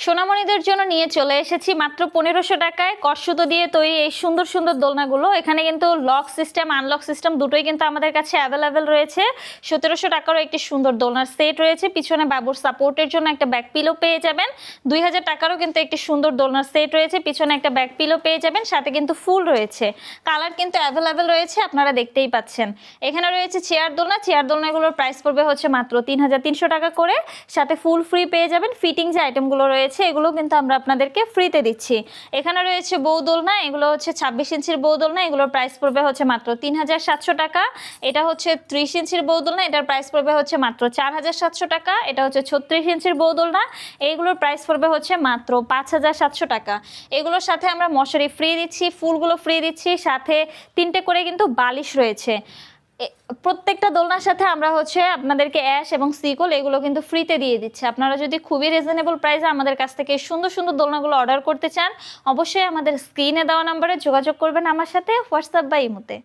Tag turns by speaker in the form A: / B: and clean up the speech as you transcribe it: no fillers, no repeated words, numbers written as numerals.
A: সোনামণিদের জন্য নিয়ে চলে এসেছি মাত্র 1500 টাকায় কসুতো দিয়ে তৈরি এই সুন্দর সুন্দর দোলনাগুলো। এখানে কিন্তু লক সিস্টেম আনলক সিস্টেম দুটোই কিন্তু আমাদের কাছে অ্যাভেলেবেল রয়েছে। 1700 টাকারও একটি সুন্দর দোলনার সেট রয়েছে, পিছনে বাবুর সাপোর্টের জন্য একটা ব্যাক পিলো পেয়ে যাবেন। 2000 টাকারও কিন্তু একটি সুন্দর দোলনার সেট রয়েছে, পিছনে একটা ব্যাক পিলো পেয়ে যাবেন, সাথে কিন্তু ফুল রয়েছে। কালার কিন্তু অ্যাভেলেবেল রয়েছে, আপনারা দেখতেই পাচ্ছেন। এখানে রয়েছে চেয়ার দোলনা, চেয়ার দোলনাগুলোর প্রাইস পড়বে হচ্ছে মাত্র 3300 টাকা করে, সাথে ফুল ফ্রি পেয়ে যাবেন। ফিটিং যে আইটেমগুলো রয়েছে এগুলো কিন্তু আমরা আপনাদেরকে ফ্রিতে দিচ্ছি। এখানে রয়েছে বউ দোলনা, এগুলো হচ্ছে 26 ইঞ্চির বউ দোলনা, এগুলোর প্রাইস পড়বে হচ্ছে মাত্র 3700 টাকা। এটা হচ্ছে 30 ইঞ্চির বউ দোলনা, এটার প্রাইস পড়বে হচ্ছে মাত্র 4700 টাকা। এটা হচ্ছে 36 ইঞ্চির বউ দোলনা, এইগুলোর প্রাইস পড়বে হচ্ছে মাত্র 5700 টাকা। এগুলোর সাথে আমরা মশারি ফ্রি দিচ্ছি, ফুলগুলো ফ্রি দিচ্ছি, সাথে 3টে করে কিন্তু বালিশ রয়েছে। প্রত্যেকটা দোলনার সাথে আমরা হচ্ছে আপনাদেরকে অ্যাশ এবং সিকল এগুলো কিন্তু ফ্রিতে দিয়ে দিচ্ছি। আপনারা যদি খুবই রিজনেবল প্রাইসে আমাদের কাছ থেকে সুন্দর সুন্দর দোলনাগুলো অর্ডার করতে চান, অবশ্যই আমাদের স্ক্রিনে দেওয়া নাম্বারে যোগাযোগ করবেন আমার সাথে, হোয়াটসঅ্যাপ বা ইমোতে।